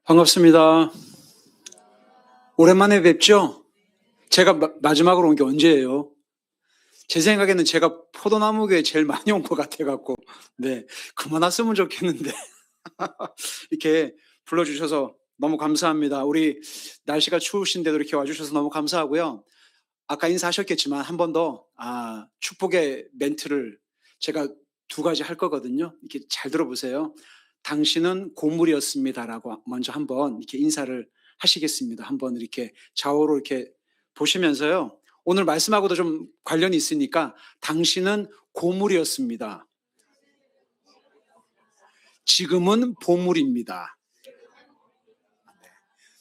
반갑습니다. 오랜만에 뵙죠? 제가 마지막으로 온 게 언제예요? 제 생각에는 제가 포도나무교에 제일 많이 온 것 같아 갖고 네, 그만 왔으면 좋겠는데 이렇게 불러주셔서 너무 감사합니다. 우리 날씨가 추우신데도 이렇게 와주셔서 너무 감사하고요. 아까 인사하셨겠지만 한 번 더 축복의 멘트를 제가 두 가지 할 거거든요. 이렇게 잘 들어보세요. 당신은 고물이었습니다라고 먼저 한번 이렇게 인사를 하시겠습니다. 한번 이렇게 좌우로 이렇게 보시면서요. 오늘 말씀하고도 좀 관련이 있으니까 당신은 고물이었습니다. 지금은 보물입니다.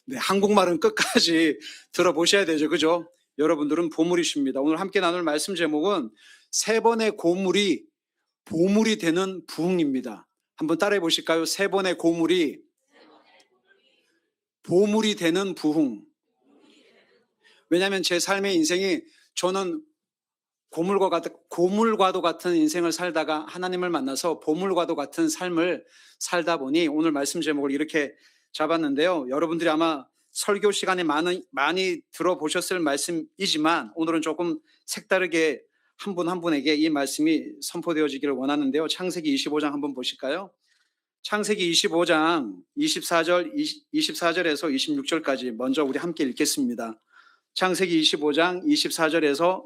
네, 한국말은 끝까지 들어보셔야 되죠. 그죠? 여러분들은 보물이십니다. 오늘 함께 나눌 말씀 제목은 세 번의 고물이 보물이 되는 부흥입니다. 한번 따라해 보실까요? 세 번의 고물이 보물이 되는 부흥. 왜냐하면 제 삶의 인생이 저는 고물과도 같은 인생을 살다가 하나님을 만나서 보물과도 같은 삶을 살다 보니 오늘 말씀 제목을 이렇게 잡았는데요. 여러분들이 아마 설교 시간에 많이 들어보셨을 말씀이지만 오늘은 조금 색다르게 한 분 한 분에게 이 말씀이 선포되어지기를 원하는데요. 창세기 25장 한번 보실까요? 창세기 25장 24절에서 26절까지 먼저 우리 함께 읽겠습니다. 창세기 25장 24절에서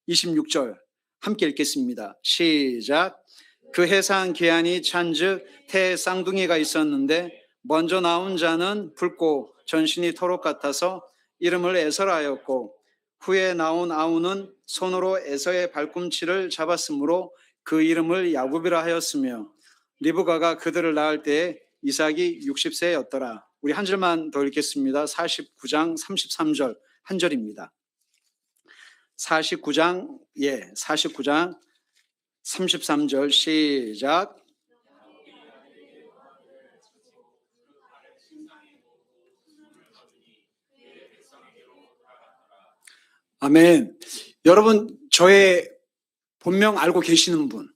26절 함께 읽겠습니다. 시작. 그 해산 기한이 찬즉 태에 쌍둥이가 있었는데 먼저 나온 자는 붉고 전신이 토록 같아서 이름을 에서라하였고 후에 나온 아우는 손으로 에서의 발꿈치를 잡았으므로 그 이름을 야곱이라 하였으며 리브가가 그들을 낳을 때에 이삭이 60세였더라. 우리 한 절만 더 읽겠습니다. 49장 33절 한 절입니다. 49장 33절 시작. 아멘. 여러분, 저의 본명 알고 계시는 분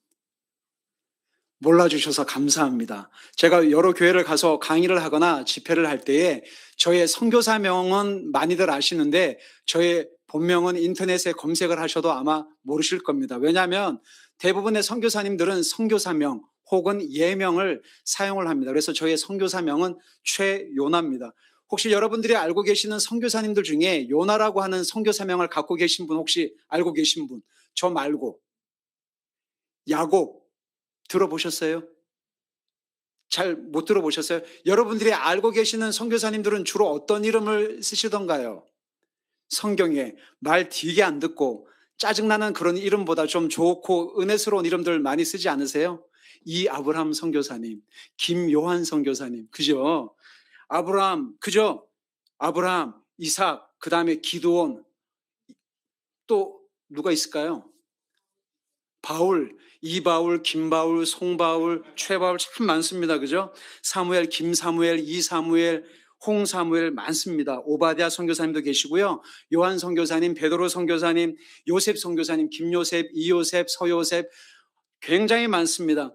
몰라주셔서 감사합니다. 제가 여러 교회를 가서 강의를 하거나 집회를 할 때에 저의 선교사명은 많이들 아시는데 저의 본명은 인터넷에 검색을 하셔도 아마 모르실 겁니다. 왜냐하면 대부분의 선교사님들은 선교사명 혹은 예명을 사용을 합니다. 그래서 저의 선교사명은 최요나입니다. 혹시 여러분들이 알고 계시는 선교사님들 중에 요나라고 하는 선교사명을 갖고 계신 분 혹시 알고 계신 분? 저 말고 야곱 들어보셨어요? 잘 못 들어보셨어요? 여러분들이 알고 계시는 선교사님들은 주로 어떤 이름을 쓰시던가요? 성경에 말 되게 안 듣고 짜증나는 그런 이름보다 좀 좋고 은혜스러운 이름들 많이 쓰지 않으세요? 이 아브라함 선교사님, 김요한 선교사님, 그죠? 아브라함, 그죠? 아브라함, 이삭, 그 다음에 기드온, 또 누가 있을까요? 바울, 이바울, 김바울, 송바울, 최바울 참 많습니다. 그죠? 사무엘, 김사무엘, 이사무엘, 홍사무엘 많습니다. 오바댜 선교사님도 계시고요. 요한 선교사님, 베드로 선교사님, 요셉 선교사님, 김요셉, 이요셉, 서요셉 굉장히 많습니다.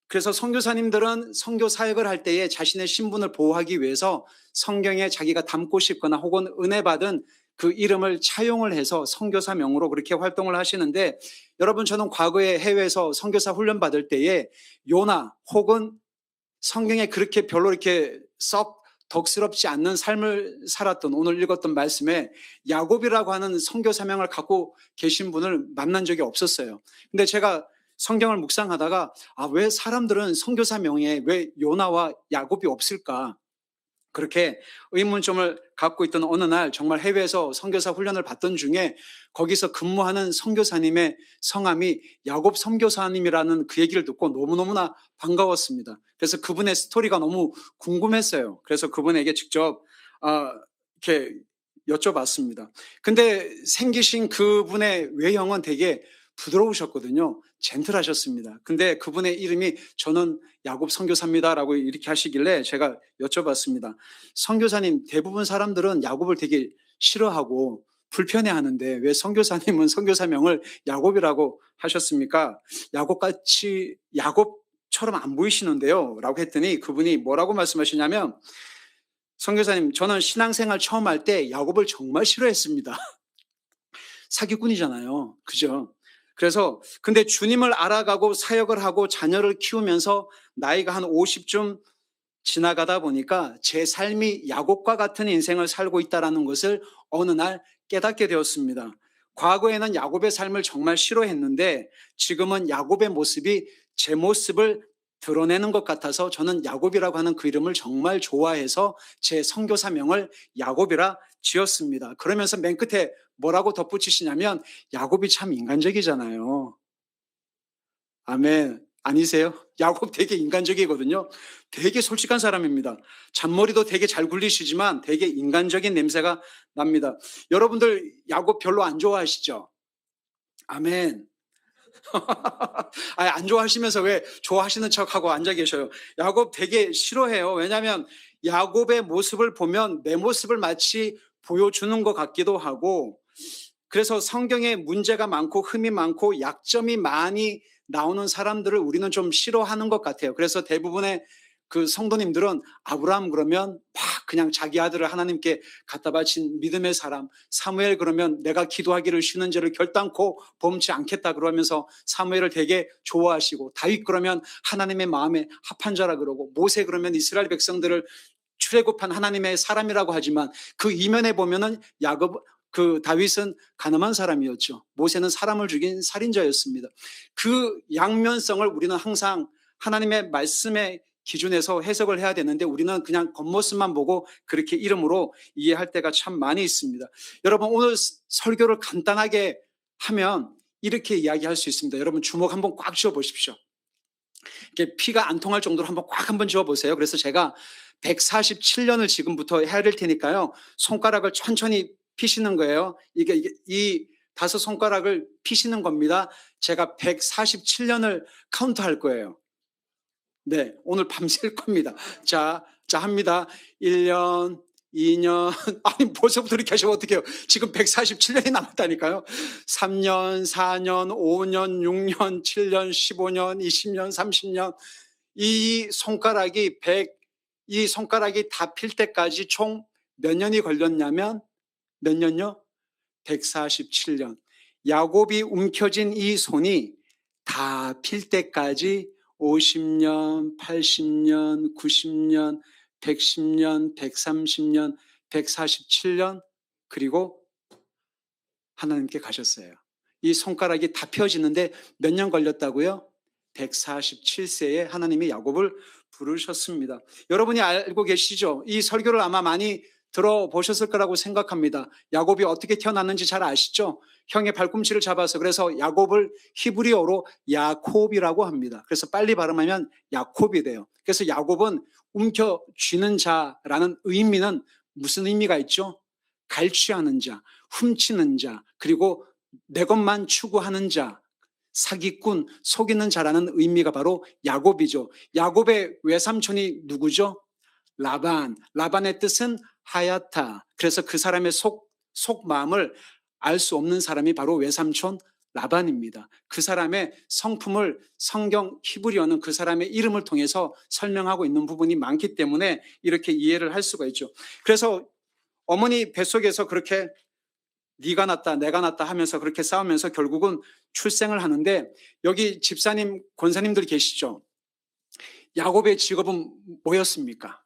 그래서 선교사님들은 선교 사역을 할 때에 자신의 신분을 보호하기 위해서 성경에 자기가 담고 싶거나 혹은 은혜 받은 그 이름을 차용을 해서 선교사명으로 그렇게 활동을 하시는데 여러분 저는 과거에 해외에서 선교사 훈련 받을 때에 요나 혹은 성경에 그렇게 별로 이렇게 썩 덕스럽지 않는 삶을 살았던 오늘 읽었던 말씀에 야곱이라고 하는 선교사명을 갖고 계신 분을 만난 적이 없었어요. 근데 제가 성경을 묵상하다가 왜 사람들은 선교사명에 왜 요나와 야곱이 없을까? 그렇게 의문점을 갖고 있던 어느 날 정말 해외에서 선교사 훈련을 받던 중에 거기서 근무하는 선교사님의 성함이 야곱 선교사님이라는 그 얘기를 듣고 너무너무나 반가웠습니다. 그래서 그분의 스토리가 너무 궁금했어요. 그래서 그분에게 직접 이렇게 여쭤봤습니다. 근데 생기신 그분의 외형은 되게 부드러우셨거든요. 젠틀하셨습니다. 근데 그분의 이름이 저는 야곱 선교사입니다라고 이렇게 하시길래 제가 여쭤봤습니다. 선교사님, 대부분 사람들은 야곱을 되게 싫어하고 불편해하는데 왜 선교사님은 선교사명을 야곱이라고 하셨습니까? 야곱처럼 안 보이시는데요 라고 했더니 그분이 뭐라고 말씀하시냐면 선교사님, 저는 신앙생활 처음 할 때 야곱을 정말 싫어했습니다. 사기꾼이잖아요. 그죠? 그래서 근데 주님을 알아가고 사역을 하고 자녀를 키우면서 나이가 한 50쯤 지나가다 보니까 제 삶이 야곱과 같은 인생을 살고 있다는 것을 어느 날 깨닫게 되었습니다. 과거에는 야곱의 삶을 정말 싫어했는데 지금은 야곱의 모습이 제 모습을 드러내는 것 같아서 저는 야곱이라고 하는 그 이름을 정말 좋아해서 제 선교 사명을 야곱이라 지었습니다. 그러면서 맨 끝에 뭐라고 덧붙이시냐면 야곱이 참 인간적이잖아요. 아멘. 아니세요? 야곱 되게 인간적이거든요. 되게 솔직한 사람입니다. 잔머리도 되게 잘 굴리시지만 되게 인간적인 냄새가 납니다. 여러분들 야곱 별로 안 좋아하시죠? 아멘. 안 좋아하시면서 왜 좋아하시는 척하고 앉아 계셔요? 야곱 되게 싫어해요. 왜냐하면 야곱의 모습을 보면 내 모습을 마치 보여주는 것 같기도 하고, 그래서 성경에 문제가 많고 흠이 많고 약점이 많이 나오는 사람들을 우리는 좀 싫어하는 것 같아요. 그래서 대부분의 그 성도님들은 아브라함 그러면 막 그냥 자기 아들을 하나님께 갖다 바친 믿음의 사람, 사무엘 그러면 내가 기도하기를 쉬는 죄를 결단코 범치 않겠다 그러면서 사무엘을 되게 좋아하시고, 다윗 그러면 하나님의 마음에 합한 자라 그러고, 모세 그러면 이스라엘 백성들을 출애굽한 하나님의 사람이라고 하지만 그 이면에 보면은 그 다윗은 가늠한 사람이었죠. 모세는 사람을 죽인 살인자였습니다. 그 양면성을 우리는 항상 하나님의 말씀의 기준에서 해석을 해야 되는데 우리는 그냥 겉모습만 보고 그렇게 이름으로 이해할 때가 참 많이 있습니다. 여러분, 오늘 설교를 간단하게 하면 이렇게 이야기할 수 있습니다. 여러분 주먹 한번 꽉 쥐어 보십시오. 이렇게 피가 안 통할 정도로 한번 꽉 한번 쥐어 보세요. 그래서 제가 147년을 지금부터 해야 될 테니까요. 손가락을 천천히 피시는 거예요. 이 다섯 손가락을 피시는 겁니다. 제가 147년을 카운트할 거예요. 네, 오늘 밤샐 겁니다. 자, 합니다. 1년, 2년, 아니, 벌써부터 이렇게 하시면 어떡해요. 지금 147년이 남았다니까요. 3년, 4년, 5년, 6년, 7년, 15년, 20년, 30년. 이 손가락이 이 손가락이 다 필 때까지 총 몇 년이 걸렸냐면, 몇 년요? 147년. 야곱이 움켜쥔 이 손이 다 필 때까지 50년, 80년, 90년, 110년, 130년, 147년, 그리고 하나님께 가셨어요. 이 손가락이 다 펴지는데 몇 년 걸렸다고요? 147세에 하나님이 야곱을 부르셨습니다. 여러분이 알고 계시죠? 이 설교를 아마 많이 들어보셨을 거라고 생각합니다. 야곱이 어떻게 태어났는지 잘 아시죠? 형의 발꿈치를 잡아서, 그래서 야곱을 히브리어로 야콥이라고 합니다. 그래서 빨리 발음하면 야콥이 돼요. 그래서 야곱은 움켜쥐는 자라는 의미는 무슨 의미가 있죠? 갈취하는 자, 훔치는 자, 그리고 내 것만 추구하는 자, 사기꾼, 속이는 자라는 의미가 바로 야곱이죠. 야곱의 외삼촌이 누구죠? 라반. 라반의 뜻은 하얗다. 그래서 그 사람의 속마음을 알 수 없는 사람이 바로 외삼촌 라반입니다. 그 사람의 성품을 성경 히브리어는 그 사람의 이름을 통해서 설명하고 있는 부분이 많기 때문에 이렇게 이해를 할 수가 있죠. 그래서 어머니 뱃속에서 그렇게 네가 낳다 내가 낳다 하면서 그렇게 싸우면서 결국은 출생을 하는데, 여기 집사님 권사님들 계시죠? 야곱의 직업은 뭐였습니까?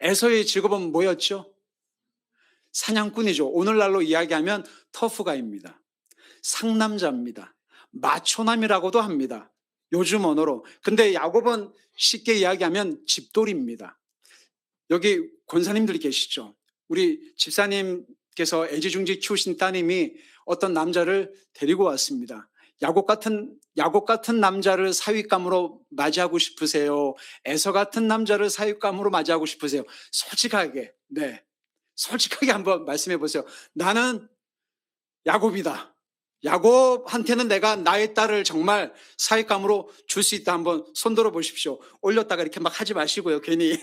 에서의 직업은 뭐였죠? 사냥꾼이죠. 오늘날로 이야기하면 터프가입니다. 상남자입니다. 마초남이라고도 합니다. 요즘 언어로. 근데 야곱은 쉽게 이야기하면 집돌이입니다. 여기 권사님들이 계시죠? 우리 집사님께서 애지중지 키우신 따님이 어떤 남자를 데리고 왔습니다. 야곱 같은 남자를 사윗감으로 맞이하고 싶으세요? 에서 같은 남자를 사윗감으로 맞이하고 싶으세요? 솔직하게, 네. 솔직하게 한번 말씀해 보세요. 나는 야곱이다. 야곱한테는 내가 나의 딸을 정말 사윗감으로 줄 수 있다. 한번 손들어 보십시오. 올렸다가 이렇게 막 하지 마시고요. 괜히.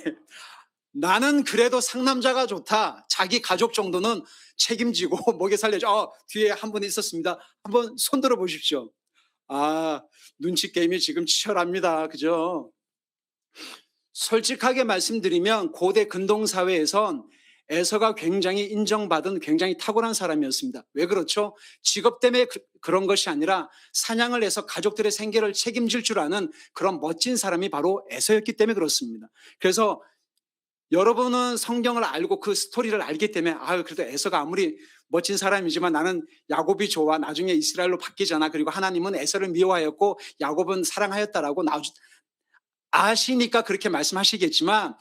나는 그래도 상남자가 좋다. 자기 가족 정도는 책임지고 먹여 살려줘. 뒤에 한 분 있었습니다. 한번 손들어 보십시오. 눈치 게임이 지금 치열합니다. 그죠? 솔직하게 말씀드리면 고대 근동사회에선 에서가 굉장히 인정받은 굉장히 탁월한 사람이었습니다. 왜 그렇죠? 직업 때문에 그런 것이 아니라 사냥을 해서 가족들의 생계를 책임질 줄 아는 그런 멋진 사람이 바로 에서였기 때문에 그렇습니다. 그래서 여러분은 성경을 알고 그 스토리를 알기 때문에 그래도 에서가 아무리 멋진 사람이지만 나는 야곱이 좋아. 나중에 이스라엘로 바뀌잖아. 그리고 하나님은 에서를 미워하였고 야곱은 사랑하였다라고 아시니까 그렇게 말씀하시겠지만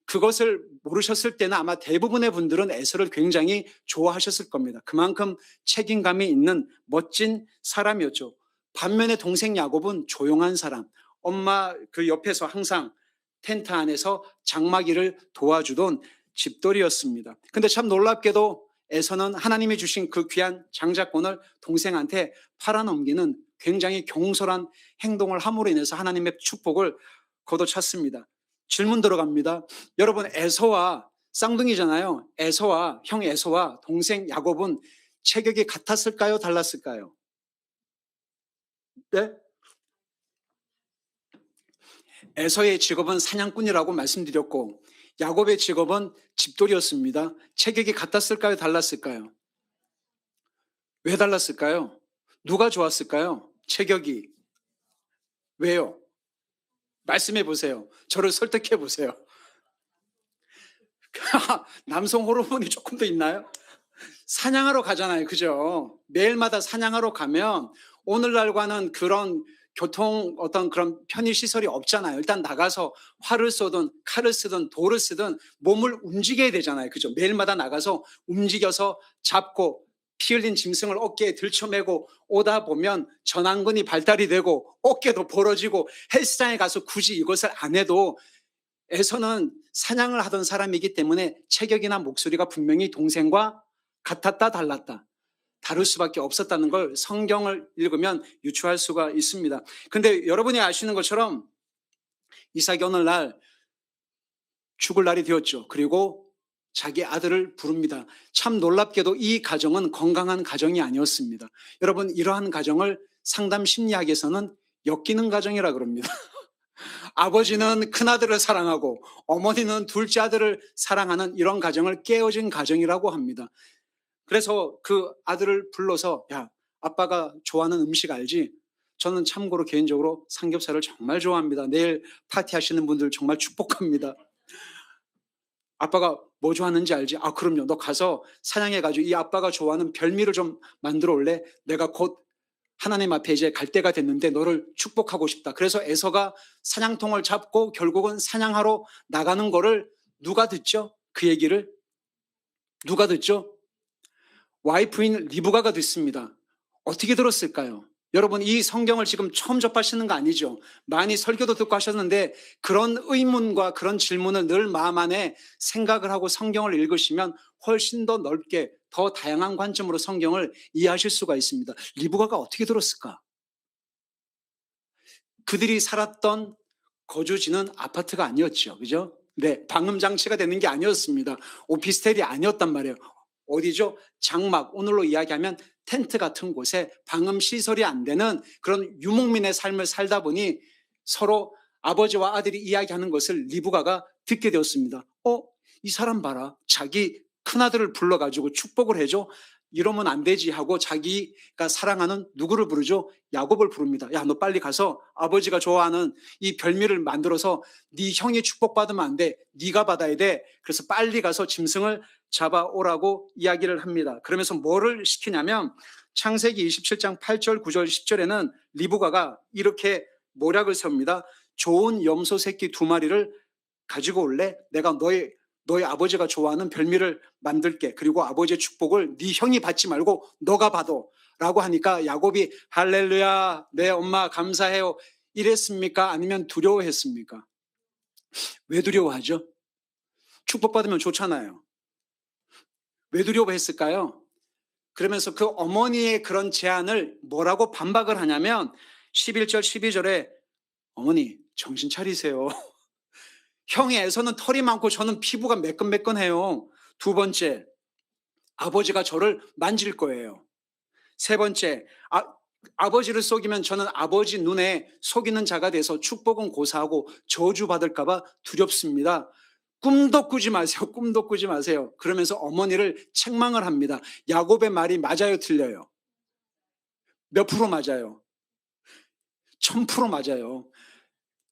그것을 모르셨을 때는 아마 대부분의 분들은 에서를 굉장히 좋아하셨을 겁니다. 그만큼 책임감이 있는 멋진 사람이었죠. 반면에 동생 야곱은 조용한 사람, 엄마 그 옆에서 항상 텐트 안에서 장마기를 도와주던 집돌이였습니다. 근데 참 놀랍게도 에서는 하나님이 주신 그 귀한 장자권을 동생한테 팔아넘기는 굉장히 경솔한 행동을 함으로 인해서 하나님의 축복을 거둬찼습니다. 질문 들어갑니다. 여러분, 에서와 쌍둥이잖아요. 에서와 형 에서와 동생 야곱은 체격이 같았을까요? 달랐을까요? 네? 에서의 직업은 사냥꾼이라고 말씀드렸고 야곱의 직업은 집돌이였습니다. 체격이 같았을까요? 달랐을까요? 왜 달랐을까요? 누가 좋았을까요? 체격이. 왜요? 말씀해 보세요. 저를 설득해 보세요. 남성 호르몬이 조금 더 있나요? 사냥하러 가잖아요. 그죠? 매일마다 사냥하러 가면 오늘날과는 그런 교통 어떤 그런 편의시설이 없잖아요. 일단 나가서 활을 쏘든 칼을 쓰든 돌을 쓰든 몸을 움직여야 되잖아요. 그죠? 매일마다 나가서 움직여서 잡고 피 흘린 짐승을 어깨에 들쳐매고 오다 보면 전완근이 발달이 되고 어깨도 벌어지고 헬스장에 가서 굳이 이것을 안 해도 에서는 사냥을 하던 사람이기 때문에 체격이나 목소리가 분명히 동생과 같았다 달랐다. 다를 수밖에 없었다는 걸 성경을 읽으면 유추할 수가 있습니다. 근데 여러분이 아시는 것처럼 이삭이 어느 날 죽을 날이 되었죠. 그리고 자기 아들을 부릅니다. 참 놀랍게도 이 가정은 건강한 가정이 아니었습니다. 여러분, 이러한 가정을 상담 심리학에서는 엮이는 가정이라 그럽니다. 아버지는 큰아들을 사랑하고 어머니는 둘째 아들을 사랑하는 이런 가정을 깨어진 가정이라고 합니다. 그래서 그 아들을 불러서 야, 아빠가 좋아하는 음식 알지? 저는 참고로 개인적으로 삼겹살을 정말 좋아합니다. 내일 파티하시는 분들 정말 축복합니다. 아빠가 뭐 좋아하는지 알지? 그럼요. 너 가서 사냥해가지고 이 아빠가 좋아하는 별미를 좀 만들어 올래? 내가 곧 하나님 앞에 이제 갈 때가 됐는데 너를 축복하고 싶다. 그래서 에서가 사냥통을 잡고 결국은 사냥하러 나가는 거를 누가 듣죠? 그 얘기를 누가 듣죠? 와이프인 리브가가 듣습니다. 어떻게 들었을까요? 여러분, 이 성경을 지금 처음 접하시는 거 아니죠? 많이 설교도 듣고 하셨는데 그런 의문과 그런 질문을 늘 마음 안에 생각을 하고 성경을 읽으시면 훨씬 더 넓게 더 다양한 관점으로 성경을 이해하실 수가 있습니다. 리브가가 어떻게 들었을까? 그들이 살았던 거주지는 아파트가 아니었죠. 그죠? 네, 방음 장치가 되는 게 아니었습니다. 오피스텔이 아니었단 말이에요. 어디죠? 장막, 오늘로 이야기하면 텐트 같은 곳에 방음 시설이 안 되는 그런 유목민의 삶을 살다 보니 서로 아버지와 아들이 이야기하는 것을 리브가가 듣게 되었습니다. 이 사람 봐라. 자기 큰아들을 불러가지고 축복을 해줘. 이러면 안 되지 하고 자기가 사랑하는 누구를 부르죠? 야곱을 부릅니다. 야, 너 빨리 가서 아버지가 좋아하는 이 별미를 만들어서 네 형이 축복받으면 안 돼. 네가 받아야 돼. 그래서 빨리 가서 짐승을 잡아오라고 이야기를 합니다. 그러면서 뭐를 시키냐면 창세기 27장 8절, 9절, 10절에는 리브가가 이렇게 모략을 세웁니다. 좋은 염소 새끼 2마리를 가지고 올래? 내가 너희 아버지가 좋아하는 별미를 만들게. 그리고 아버지의 축복을 네 형이 받지 말고 너가 받아. 라고 하니까 야곱이 할렐루야, 네 엄마 감사해요. 이랬습니까? 아니면 두려워했습니까? 왜 두려워하죠? 축복받으면 좋잖아요. 왜 두려워했을까요? 그러면서 그 어머니의 그런 제안을 뭐라고 반박을 하냐면 11절 12절에 어머니 정신 차리세요. 형이 에서는 털이 많고 저는 피부가 매끈매끈해요. 두 번째, 아버지가 저를 만질 거예요. 세 번째, 아버지를 속이면 저는 아버지 눈에 속이는 자가 돼서 축복은 고사하고 저주받을까 봐 두렵습니다. 꿈도 꾸지 마세요. 꿈도 꾸지 마세요. 그러면서 어머니를 책망을 합니다. 야곱의 말이 맞아요, 틀려요? 몇 프로 맞아요? 1000% 맞아요.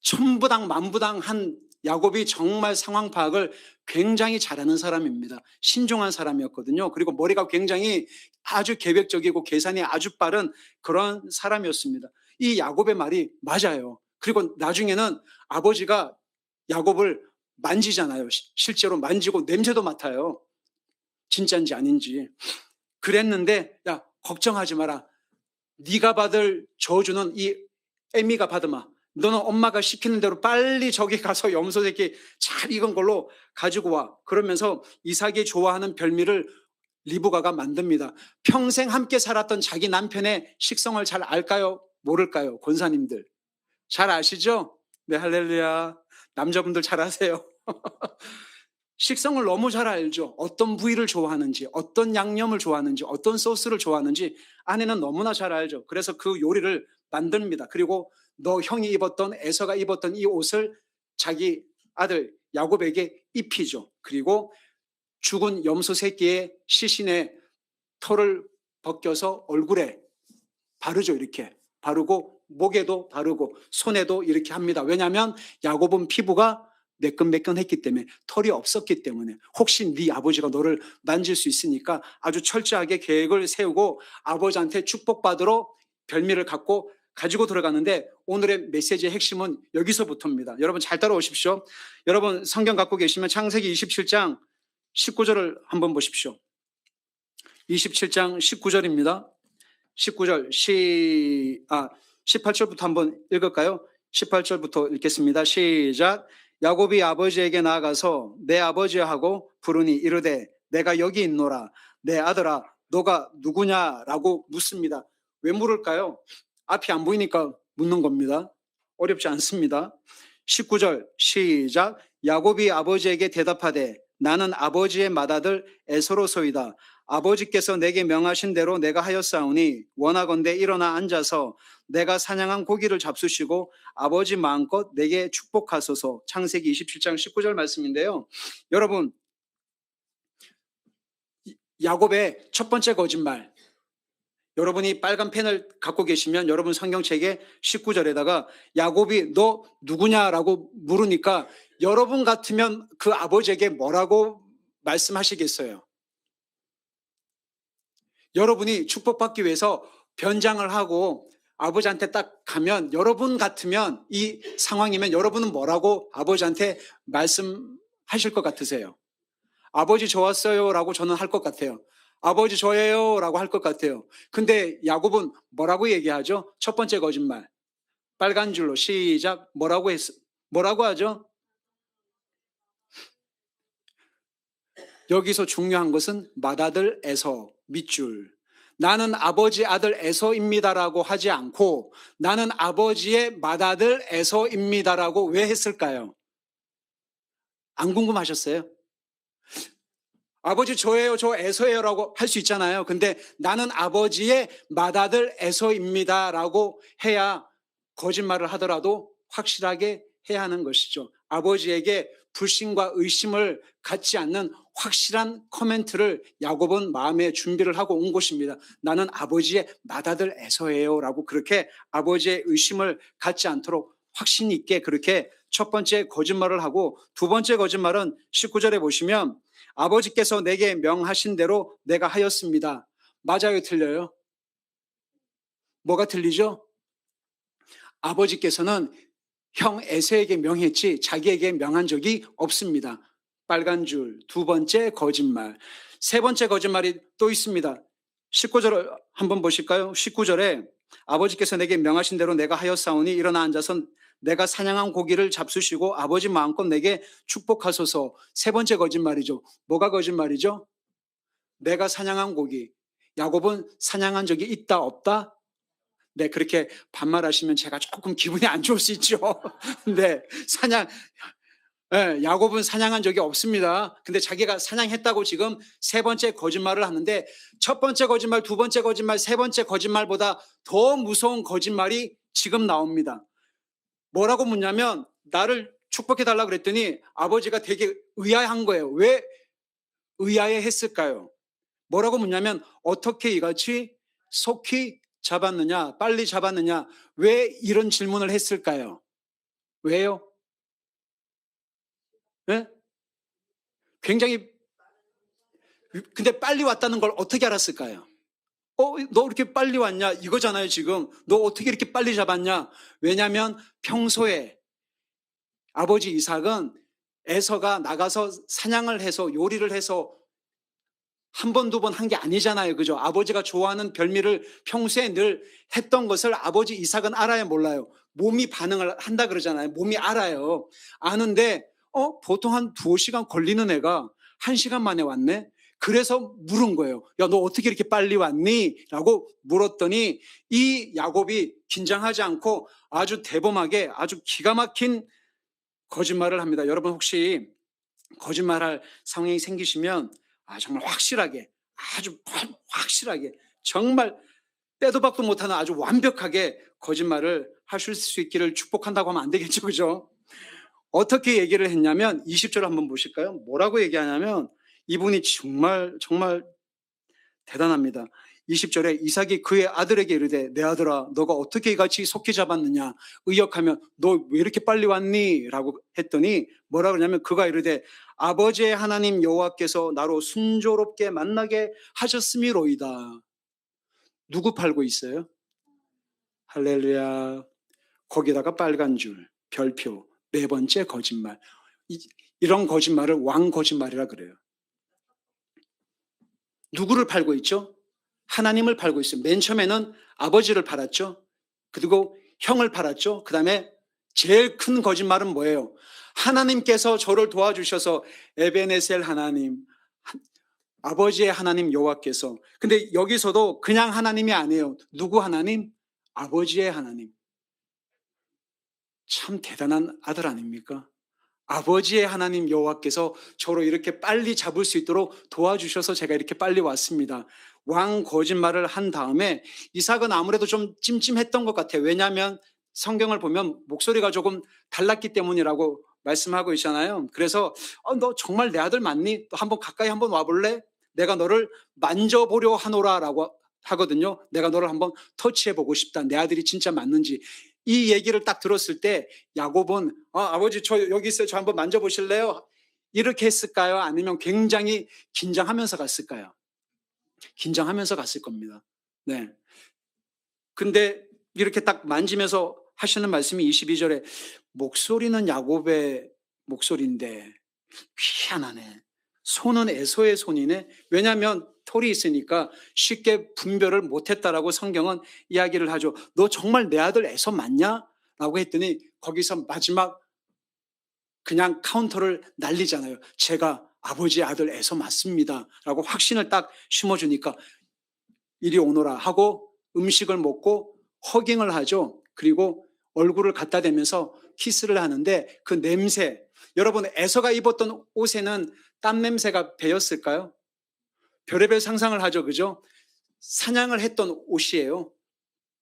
천부당 만부당 한 야곱이 정말 상황 파악을 굉장히 잘하는 사람입니다. 신중한 사람이었거든요. 그리고 머리가 굉장히 아주 계획적이고 계산이 아주 빠른 그런 사람이었습니다. 이 야곱의 말이 맞아요. 그리고 나중에는 아버지가 야곱을 만지잖아요. 실제로 만지고 냄새도 맡아요. 진짜인지 아닌지. 그랬는데 야, 걱정하지 마라. 네가 받을 저주는 이 애미가 받으마. 너는 엄마가 시키는 대로 빨리 저기 가서 염소 새끼 잘 익은 걸로 가지고 와. 그러면서 이삭이 좋아하는 별미를 리브가가 만듭니다. 평생 함께 살았던 자기 남편의 식성을 잘 알까요? 모를까요? 권사님들. 잘 아시죠? 네, 할렐루야. 남자분들 잘 아세요. 식성을 너무 잘 알죠. 어떤 부위를 좋아하는지, 어떤 양념을 좋아하는지, 어떤 소스를 좋아하는지 아내는 너무나 잘 알죠. 그래서 그 요리를 만듭니다. 그리고 너 형이 입었던 에서가 입었던 이 옷을 자기 아들 야곱에게 입히죠. 그리고 죽은 염소 새끼의 시신의 털을 벗겨서 얼굴에 바르죠. 이렇게 바르고 목에도 바르고 손에도 이렇게 합니다. 왜냐하면 야곱은 피부가 매끈매끈했기 때문에, 털이 없었기 때문에 혹시 네 아버지가 너를 만질 수 있으니까 아주 철저하게 계획을 세우고 아버지한테 축복받으러 별미를 갖고 가지고 들어가는데, 오늘의 메시지의 핵심은 여기서부터입니다. 여러분 잘 따라오십시오. 여러분 성경 갖고 계시면 창세기 27장 19절을 한번 보십시오. 27장 19절입니다. 19절 18절부터 한번 읽을까요? 18절부터 읽겠습니다. 시작. 야곱이 아버지에게 나아가서 내 아버지여 하고 부르니 이르되 내가 여기 있노라. 내 아들아 너가 누구냐라고 묻습니다. 왜 물을까요? 앞이 안 보이니까 묻는 겁니다. 어렵지 않습니다. 19절 시작. 야곱이 아버지에게 대답하되 나는 아버지의 맏아들 에서로소이다. 아버지께서 내게 명하신 대로 내가 하였사오니 원하건대 일어나 앉아서 내가 사냥한 고기를 잡수시고 아버지 마음껏 내게 축복하소서. 창세기 27장 19절 말씀인데요. 여러분, 야곱의 첫 번째 거짓말, 여러분이 빨간 펜을 갖고 계시면 여러분 성경책에 19절에다가 야곱이 너 누구냐라고 물으니까 여러분 같으면 그 아버지에게 뭐라고 말씀하시겠어요? 여러분이 축복받기 위해서 변장을 하고 아버지한테 딱 가면, 여러분 같으면 이 상황이면 여러분은 뭐라고 아버지한테 말씀하실 것 같으세요? 아버지 좋았어요 라고 저는 할 것 같아요. 아버지 좋아요 라고 할 것 같아요. 근데 야곱은 뭐라고 얘기하죠? 첫 번째 거짓말. 빨간 줄로 시작. 뭐라고 하죠? 여기서 중요한 것은 맏아들 에서, 밑줄. 나는 아버지 아들 에서입니다라고 하지 않고 나는 아버지의 맏아들 에서입니다라고 왜 했을까요? 안 궁금하셨어요? 아버지 저예요, 저 에서예요라고 할 수 있잖아요. 근데 나는 아버지의 맏아들 에서입니다라고 해야 거짓말을 하더라도 확실하게 해야 하는 것이죠. 아버지에게 불신과 의심을 갖지 않는 확실한 코멘트를 야곱은 마음에 준비를 하고 온 것입니다. 나는 아버지의 맏아들 에서예요라고 그렇게 아버지의 의심을 갖지 않도록 확신 있게 그렇게 첫 번째 거짓말을 하고, 두 번째 거짓말은 19절에 보시면 아버지께서 내게 명하신 대로 내가 하였습니다. 맞아요, 틀려요? 뭐가 틀리죠? 아버지께서는 형 에서에게 명했지 자기에게 명한 적이 없습니다. 빨간 줄. 두 번째 거짓말. 세 번째 거짓말이 또 있습니다. 19절을 한번 보실까요? 19절에 아버지께서 내게 명하신 대로 내가 하였사오니 일어나 앉아서 내가 사냥한 고기를 잡수시고 아버지 마음껏 내게 축복하소서. 세 번째 거짓말이죠. 뭐가 거짓말이죠? 내가 사냥한 고기. 야곱은 사냥한 적이 있다 없다? 네, 그렇게 반말하시면 제가 조금 기분이 안 좋을 수 있죠. 네, 예, 야곱은 사냥한 적이 없습니다. 근데 자기가 사냥했다고 지금 세 번째 거짓말을 하는데 첫 번째 거짓말, 두 번째 거짓말, 세 번째 거짓말보다 더 무서운 거짓말이 지금 나옵니다. 뭐라고 묻냐면 나를 축복해 달라고 그랬더니 아버지가 되게 의아한 거예요. 왜 의아해 했을까요? 뭐라고 묻냐면 어떻게 이같이 속히 잡았느냐, 빨리 잡았느냐, 왜 이런 질문을 했을까요? 왜요? 예? 굉장히 근데 빨리 왔다는 걸 어떻게 알았을까요? 너 이렇게 빨리 왔냐? 이거잖아요, 지금. 너 어떻게 이렇게 빨리 잡았냐? 왜냐하면 평소에 아버지 이삭은 에서가 나가서 사냥을 해서 요리를 해서 한 번, 두 번 한 게 아니잖아요. 그죠? 아버지가 좋아하는 별미를 평소에 늘 했던 것을 아버지 이삭은 알아요, 몰라요? 몸이 반응을 한다 그러잖아요. 몸이 알아요. 아는데, 보통 한 2시간 걸리는 애가 1시간 만에 왔네? 그래서 물은 거예요. 야, 너 어떻게 이렇게 빨리 왔니? 라고 물었더니 이 야곱이 긴장하지 않고 아주 대범하게 아주 기가 막힌 거짓말을 합니다. 여러분 혹시 거짓말할 상황이 생기시면 정말 확실하게 아주 확실하게 정말 빼도 박도 못하는 아주 완벽하게 거짓말을 하실 수 있기를 축복한다고 하면 안 되겠죠. 그죠? 어떻게 얘기를 했냐면 20절 한번 보실까요? 뭐라고 얘기하냐면 이분이 정말 정말 대단합니다. 20절에 이삭이 그의 아들에게 이르되 내 아들아 너가 어떻게 이같이 속히 잡았느냐 의역하면 너 왜 이렇게 빨리 왔니? 라고 했더니 뭐라 그러냐면 그가 이르되 아버지의 하나님 여호와께서 나로 순조롭게 만나게 하셨음이로이다. 누구 팔고 있어요? 할렐루야. 거기다가 빨간 줄 별표 네 번째 거짓말. 이런 거짓말을 왕 거짓말이라 그래요. 누구를 팔고 있죠? 하나님을 팔고 있어요. 맨 처음에는 아버지를 팔았죠. 그리고 형을 팔았죠. 그 다음에 제일 큰 거짓말은 뭐예요? 하나님께서 저를 도와주셔서 에베네셀 하나님, 아버지의 하나님 여호와께서. 근데 여기서도 그냥 하나님이 아니에요. 누구 하나님? 아버지의 하나님. 참 대단한 아들 아닙니까? 아버지의 하나님 여호와께서 저를 이렇게 빨리 잡을 수 있도록 도와주셔서 제가 이렇게 빨리 왔습니다. 왕 거짓말을 한 다음에 이삭은 아무래도 좀 찜찜했던 것 같아요. 왜냐하면 성경을 보면 목소리가 조금 달랐기 때문이라고 말씀하고 있잖아요. 그래서 너 정말 내 아들 맞니? 너 한번 가까이 한번 와볼래? 내가 너를 만져보려 하노라라고 하거든요. 내가 너를 한번 터치해보고 싶다. 내 아들이 진짜 맞는지. 이 얘기를 딱 들었을 때 야곱은 아버지 저 여기 있어요. 저 한번 만져보실래요? 이렇게 했을까요? 아니면 굉장히 긴장하면서 갔을까요? 긴장하면서 갔을 겁니다. 네. 근데 이렇게 딱 만지면서 하시는 말씀이 22절에 목소리는 야곱의 목소리인데 희한하네. 손은 에서의 손이네. 왜냐하면 털이 있으니까 쉽게 분별을 못했다라고 성경은 이야기를 하죠. 너 정말 내 아들 에서 맞냐? 라고 했더니 거기서 마지막 그냥 카운터를 날리잖아요. 제가 아버지의 아들 에서 맞습니다. 라고 확신을 딱 심어주니까 이리 오너라 하고 음식을 먹고 허깅을 하죠. 그리고 얼굴을 갖다 대면서 키스를 하는데 그 냄새, 여러분 에서가 입었던 옷에는 땀 냄새가 배었을까요? 별의별 상상을 하죠. 그죠? 사냥을 했던 옷이에요.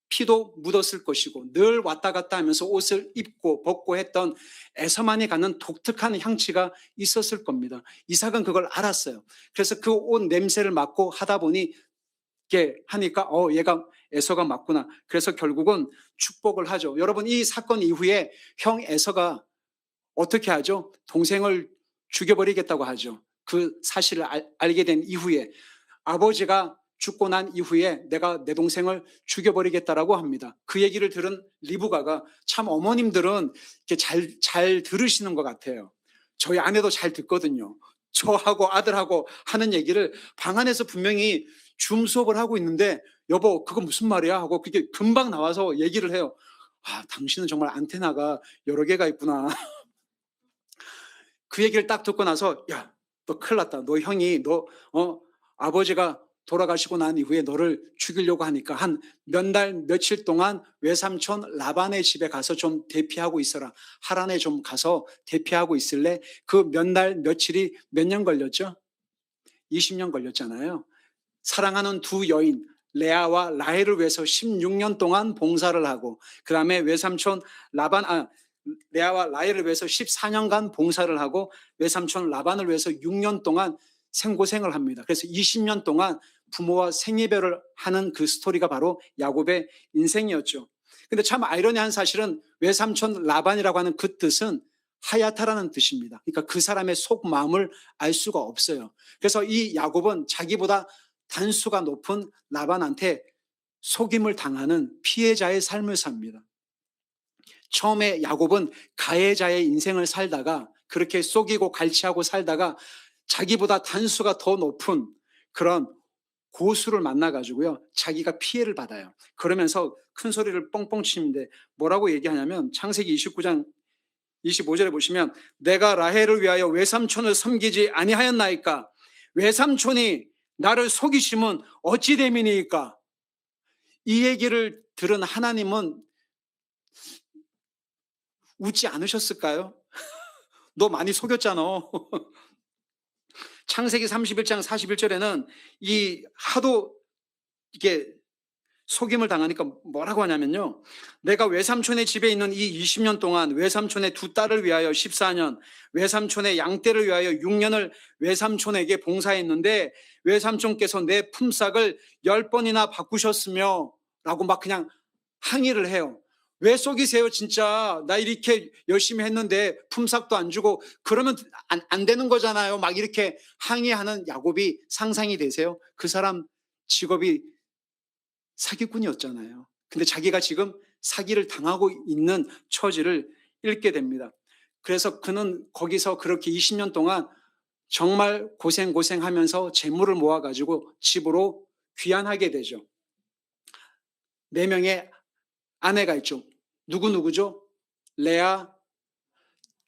피도 묻었을 것이고 늘 왔다 갔다 하면서 옷을 입고 벗고 했던 에서만이 갖는 독특한 향취가 있었을 겁니다. 이삭은 그걸 알았어요. 그래서 그 옷 냄새를 맡고 하다 보니 이렇게 하니까 얘가 에서가 맞구나. 그래서 결국은 축복을 하죠. 여러분 이 사건 이후에 형 에서가 어떻게 하죠? 동생을 죽여버리겠다고 하죠. 그 사실을 알게 된 이후에 아버지가 죽고 난 이후에 내가 내 동생을 죽여버리겠다라고 합니다. 그 얘기를 들은 리브가가 참 어머님들은 이렇게 잘 들으시는 것 같아요. 저희 아내도 잘 듣거든요. 저하고 아들하고 하는 얘기를 방 안에서 분명히 줌 수업을 하고 있는데 여보 그거 무슨 말이야 하고 그게 금방 나와서 얘기를 해요. 당신은 정말 안테나가 여러 개가 있구나. 그 얘기를 딱 듣고 나서 야, 너 큰일 났다. 너 형이 아버지가 돌아가시고 난 이후에 너를 죽이려고 하니까 한 몇 달, 며칠 동안 외삼촌 라반의 집에 가서 좀 대피하고 있어라. 하란에 좀 가서 대피하고 있을래? 그 몇 날, 며칠이 몇 년 걸렸죠? 20년 걸렸잖아요. 사랑하는 두 여인 레아와 라헬을 위해서 16년 동안 봉사를 하고 그다음에 외삼촌 레아와 라헬을 위해서 14년간 봉사를 하고 외삼촌 라반을 위해서 6년 동안 생고생을 합니다. 그래서 20년 동안 부모와 생이별을 하는 그 스토리가 바로 야곱의 인생이었죠. 근데 참 아이러니한 사실은 외삼촌 라반이라고 하는 그 뜻은 하얗다라는 뜻입니다. 그러니까 그 사람의 속마음을 알 수가 없어요. 그래서 이 야곱은 자기보다 단수가 높은 라반한테 속임을 당하는 피해자의 삶을 삽니다. 처음에 야곱은 가해자의 인생을 살다가 그렇게 속이고 갈취하고 살다가 자기보다 단수가 더 높은 그런 고수를 만나가지고요. 자기가 피해를 받아요. 그러면서 큰 소리를 뻥뻥 치는데 뭐라고 얘기하냐면 창세기 29장 25절에 보시면 내가 라헬을 위하여 외삼촌을 섬기지 아니하였나이까 외삼촌이 나를 속이심은 어찌 됨이니까. 이 얘기를 들은 하나님은 웃지 않으셨을까요? 너 많이 속였잖아. 창세기 31장 41절에는 이 하도 이게 속임을 당하니까 뭐라고 하냐면요. 내가 외삼촌의 집에 있는 이 20년 동안 외삼촌의 두 딸을 위하여 14년, 외삼촌의 양떼를 위하여 6년을 외삼촌에게 봉사했는데 외삼촌께서 내 품삯을 10번이나 바꾸셨으며 라고 막 그냥 항의를 해요. 왜 속이세요 진짜. 나 이렇게 열심히 했는데 품삯도 안 주고 그러면 안 되는 거잖아요. 막 이렇게 항의하는 야곱이 상상이 되세요? 그 사람 직업이 사기꾼이었잖아요. 근데 자기가 지금 사기를 당하고 있는 처지를 읽게 됩니다. 그래서 그는 거기서 그렇게 20년 동안 정말 고생하면서 재물을 모아가지고 집으로 귀환하게 되죠. 4명의 아내가 있죠. 누구죠? 레아,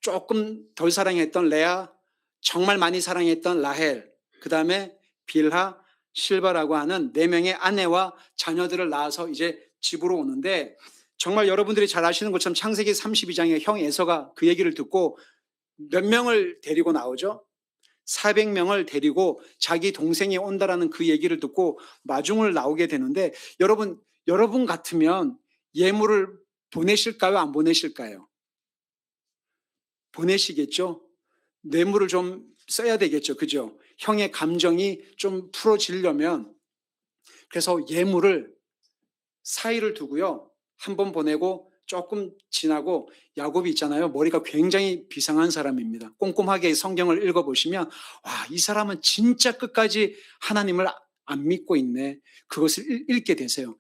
조금 덜 사랑했던 레아, 정말 많이 사랑했던 라헬, 그 다음에 빌하, 실바라고 하는 4명의 아내와 자녀들을 낳아서 이제 집으로 오는데 정말 여러분들이 잘 아시는 것처럼 창세기 32장에 형 에서가 그 얘기를 듣고 몇 명을 데리고 나오죠? 400명을 데리고 자기 동생이 온다라는 그 얘기를 듣고 마중을 나오게 되는데 여러분 같으면 예물을 보내실까요? 안 보내실까요? 보내시겠죠? 뇌물을 좀 써야 되겠죠. 그죠? 형의 감정이 좀 풀어지려면 그래서 예물을 사이를 두고요. 한 번 보내고 조금 지나고 야곱이 있잖아요. 머리가 굉장히 비상한 사람입니다. 꼼꼼하게 성경을 읽어보시면 와, 이 사람은 진짜 끝까지 하나님을 안 믿고 있네. 그것을 읽게 되세요.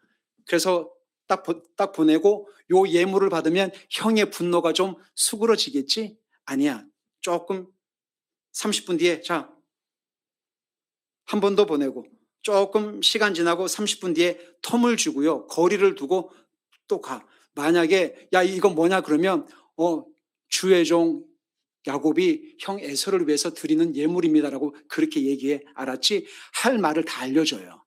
그래서 딱 보내고 요 예물을 받으면 형의 분노가 좀 수그러지겠지? 아니야. 조금 30분 뒤에 자, 한 번 더 보내고 조금 시간 지나고 30분 뒤에 텀을 주고요. 거리를 두고 또 가. 만약에 야 이건 뭐냐 그러면 주의 종 야곱이 형 에서를 위해서 드리는 예물입니다라고 그렇게 얘기해. 알았지? 할 말을 다 알려줘요.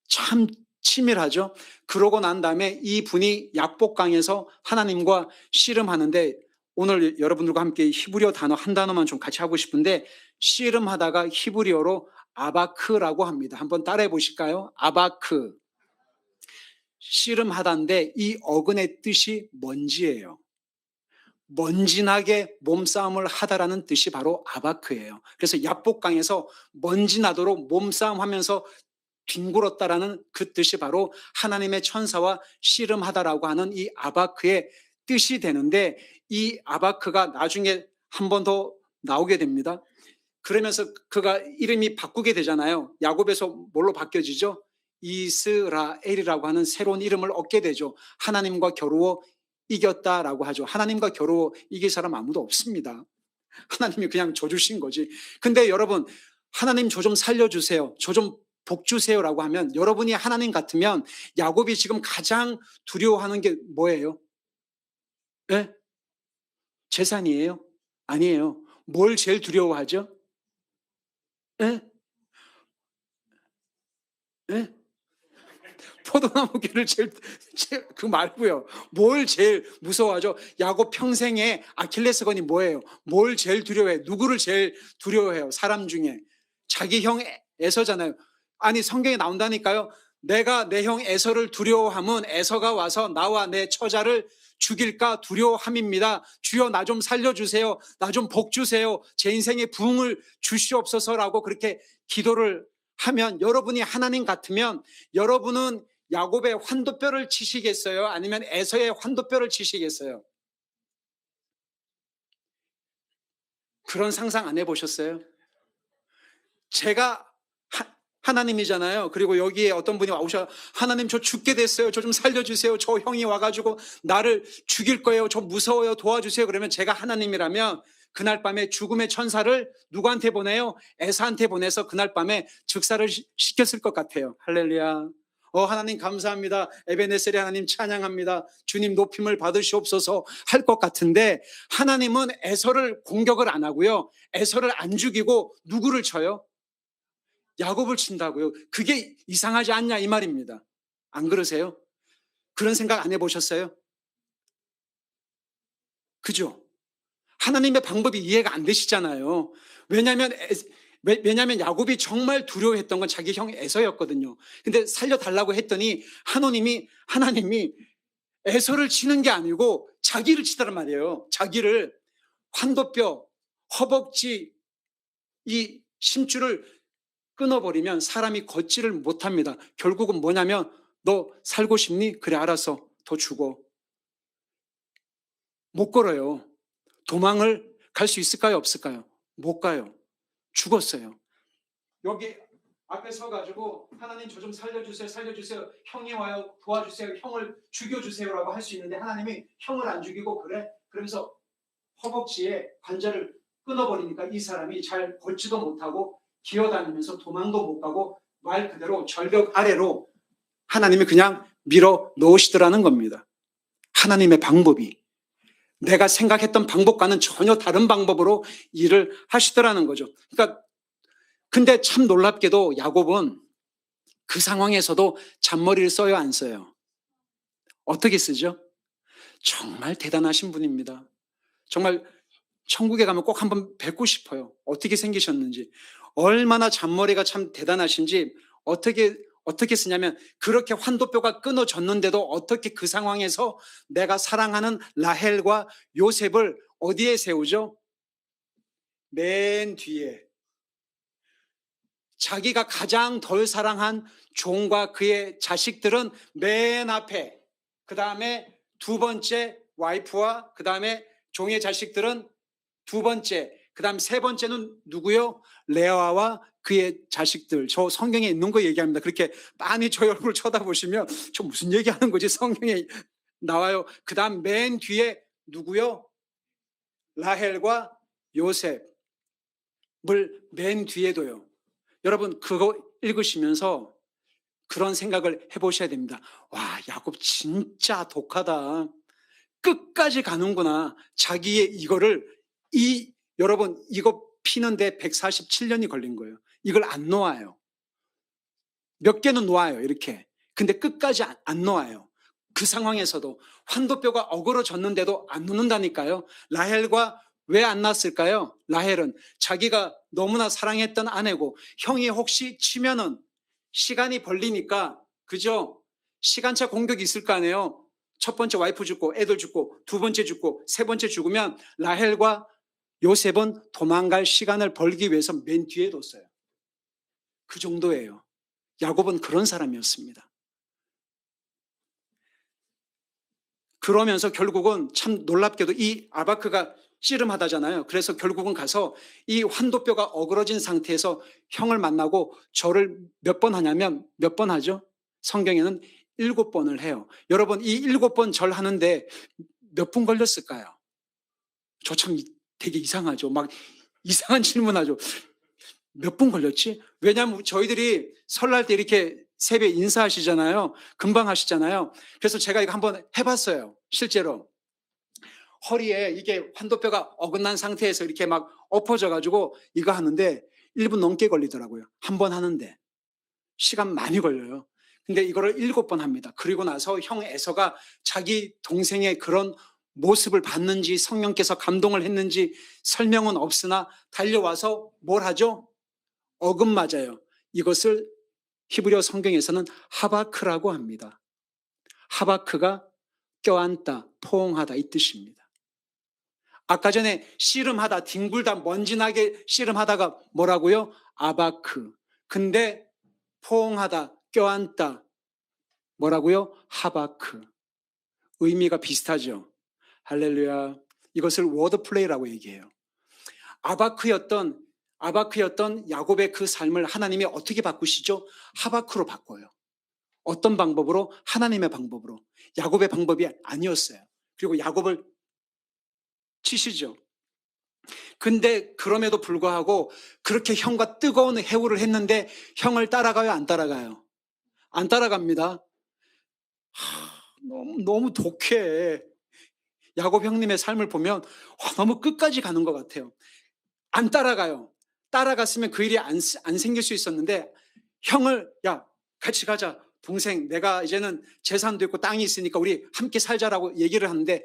참 치밀하죠? 그러고 난 다음에 이 분이 약복강에서 하나님과 씨름하는데 오늘 여러분들과 함께 히브리어 단어 한 단어만 좀 같이 하고 싶은데 씨름하다가 히브리어로 아바크라고 합니다. 한번 따라해 보실까요? 아바크. 씨름하다인데 이 어근의 뜻이 먼지예요. 먼지나게 몸싸움을 하다라는 뜻이 바로 아바크예요. 그래서 약복강에서 먼지 나도록 몸싸움하면서 뒹굴었다라는 그 뜻이 바로 하나님의 천사와 씨름하다라고 하는 이 아바크의 뜻이 되는데 이 아바크가 나중에 한 번 더 나오게 됩니다. 그러면서 그가 이름이 바꾸게 되잖아요. 야곱에서 뭘로 바뀌어지죠? 이스라엘이라고 하는 새로운 이름을 얻게 되죠. 하나님과 겨루어 이겼다라고 하죠. 하나님과 겨루어 이길 사람 아무도 없습니다. 하나님이 그냥 줘 주신 거지. 근데 여러분 하나님 저 좀 살려주세요. 저 좀 복 주세요라고 하면 여러분이 하나님 같으면 야곱이 지금 가장 두려워하는 게 뭐예요? 네? 재산이에요? 아니에요. 뭘 제일 두려워하죠? 네? 예? 포도나무 깨를 그 말고요. 뭘 제일 무서워하죠? 야곱 평생에 아킬레스건이 뭐예요? 뭘 제일 두려워해? 누구를 제일 두려워해요? 사람 중에. 자기 형 에서잖아요. 아니 성경에 나온다니까요. 내가 내 형 에서를 두려워함은 에서가 와서 나와 내 처자를 죽일까 두려워함입니다. 주여 나 좀 살려주세요. 나 좀 복 주세요. 제 인생에 부흥을 주시옵소서라고 그렇게 기도를 하면, 여러분이 하나님 같으면 여러분은 야곱의 환도뼈를 치시겠어요? 아니면 에서의 환도뼈를 치시겠어요? 그런 상상 안 해보셨어요? 제가 하나님이잖아요. 그리고 여기에 어떤 분이 오셔, 하나님 저 죽게 됐어요. 저 좀 살려주세요. 저 형이 와가지고 나를 죽일 거예요. 저 무서워요. 도와주세요. 그러면 제가 하나님이라면 그날 밤에 죽음의 천사를 누구한테 보내요? 에사한테 보내서 그날 밤에 즉사를 시켰을 것 같아요. 할렐루야. 하나님 감사합니다. 에베네셀의 하나님 찬양합니다. 주님 높임을 받으시옵소서 할 것 같은데, 하나님은 에서를 공격을 안 하고요. 에서를 안 죽이고 누구를 쳐요? 야곱을 친다고요. 그게 이상하지 않냐 이 말입니다. 안 그러세요? 그런 생각 안 해보셨어요? 그죠? 하나님의 방법이 이해가 안 되시잖아요. 왜냐하면 야곱이 정말 두려워했던 건 자기 형 에서였거든요. 근데 살려달라고 했더니 하나님이 에서를 치는 게 아니고 자기를 치더란 말이에요. 자기를, 환도뼈, 허벅지, 이 심줄을 끊어버리면 사람이 걷지를 못합니다. 결국은 뭐냐면, 너 살고 싶니? 그래 알았어. 더 죽어. 못 걸어요. 도망을 갈 수 있을까요? 없을까요? 못 가요. 죽었어요. 여기 앞에 서가지고 하나님 저 좀 살려주세요. 살려주세요. 형이 와요. 도와주세요. 형을 죽여주세요라고 할 수 있는데, 하나님이 형을 안 죽이고 그래? 그러면서 허벅지에 관절을 끊어버리니까 이 사람이 잘 걷지도 못하고 기어다니면서 도망도 못 가고 말 그대로 절벽 아래로 하나님이 그냥 밀어 넣으시더라는 겁니다. 하나님의 방법이 내가 생각했던 방법과는 전혀 다른 방법으로 일을 하시더라는 거죠. 그러니까 근데 참 놀랍게도 야곱은 그 상황에서도 잔머리를 써요, 안 써요? 어떻게 쓰죠? 정말 대단하신 분입니다. 정말 천국에 가면 꼭 한번 뵙고 싶어요. 어떻게 생기셨는지. 얼마나 잔머리가 참 대단하신지. 어떻게 쓰냐면, 그렇게 환도뼈가 끊어졌는데도 어떻게 그 상황에서 내가 사랑하는 라헬과 요셉을 어디에 세우죠? 맨 뒤에. 자기가 가장 덜 사랑한 종과 그의 자식들은 맨 앞에, 그 다음에 두 번째 와이프와 그 다음에 종의 자식들은 두 번째, 그 다음 세 번째는 누구요? 레아와 그의 자식들. 저 성경에 있는 거 얘기합니다. 그렇게 빤히 저 얼굴 쳐다보시면 저 무슨 얘기하는 거지? 성경에 나와요. 그 다음 맨 뒤에 누구요? 라헬과 요셉을 맨 뒤에 둬요. 여러분 그거 읽으시면서 그런 생각을 해보셔야 됩니다. 와, 야곱 진짜 독하다. 끝까지 가는구나. 자기의 이거를, 여러분 이거 피는데 147년이 걸린 거예요. 이걸 안 놓아요. 몇 개는 놓아요, 이렇게. 근데 끝까지 안 놓아요. 그 상황에서도 환도뼈가 어그러졌는데도 안 놓는다니까요. 라헬과 왜 안 낳았을까요? 라헬은 자기가 너무나 사랑했던 아내고, 형이 혹시 치면은 시간이 벌리니까, 그죠? 시간차 공격이 있을 거 아니에요. 첫 번째 와이프 죽고 애들 죽고 두 번째 죽고 세 번째 죽으면 라헬과 요셉은 도망갈 시간을 벌기 위해서 맨 뒤에 뒀어요. 그 정도예요. 야곱은 그런 사람이었습니다. 그러면서 결국은 참 놀랍게도 이 아바크가 씨름하다잖아요. 그래서 결국은 가서 이 환도뼈가 어그러진 상태에서 형을 만나고 절을 몇 번 하냐면, 몇 번 하죠? 성경에는 7번을 해요. 여러분 이 7번 절 하는데 몇 분 걸렸을까요? 저 참 되게 이상하죠. 막 이상한 질문하죠. 몇 분 걸렸지? 왜냐하면 저희들이 설날 때 이렇게 세배 인사하시잖아요. 금방 하시잖아요. 그래서 제가 이거 한번 해봤어요. 실제로. 허리에 이게 환도뼈가 어긋난 상태에서 이렇게 막 엎어져가지고 이거 하는데 1분 넘게 걸리더라고요. 한 번 하는데. 시간 많이 걸려요. 근데 이거를 7번 합니다. 그리고 나서 형 에서가 자기 동생의 그런 모습을 봤는지 성령께서 감동을 했는지 설명은 없으나 달려와서 뭘 하죠? 어긋맞아요. 이것을 히브리어 성경에서는 하바크라고 합니다. 하바크가 껴안다, 포옹하다 이 뜻입니다. 아까 전에 씨름하다, 뒹굴다, 먼지나게 씨름하다가 뭐라고요? 아바크. 근데 포옹하다, 껴안다, 뭐라고요? 하바크. 의미가 비슷하죠. 할렐루야. 이것을 워드플레이라고 얘기해요. 아바크였던 야곱의 그 삶을 하나님이 어떻게 바꾸시죠? 하바크로 바꿔요. 어떤 방법으로? 하나님의 방법으로. 야곱의 방법이 아니었어요. 그리고 야곱을 치시죠. 근데 그럼에도 불구하고 그렇게 형과 뜨거운 해우를 했는데 형을 따라가요? 안 따라가요? 안 따라갑니다. 너무 독해. 야곱 형님의 삶을 보면 너무 끝까지 가는 것 같아요. 안 따라가요. 따라갔으면 그 일이 안 생길 수 있었는데 형을 야 같이 가자. 동생 내가 이제는 재산도 있고 땅이 있으니까 우리 함께 살자라고 얘기를 하는데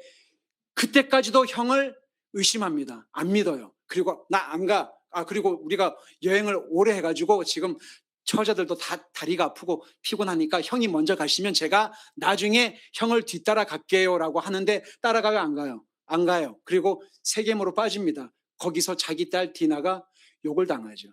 그때까지도 형을 의심합니다. 안 믿어요. 그리고 나 안 가. 그리고 우리가 여행을 오래 해가지고 지금 처자들도 다 다리가 아프고 피곤하니까 형이 먼저 가시면 제가 나중에 형을 뒤따라 갈게요라고 하는데 따라가요? 안 가요? 안 가요. 그리고 세겜으로 빠집니다. 거기서 자기 딸 디나가 욕을 당하죠.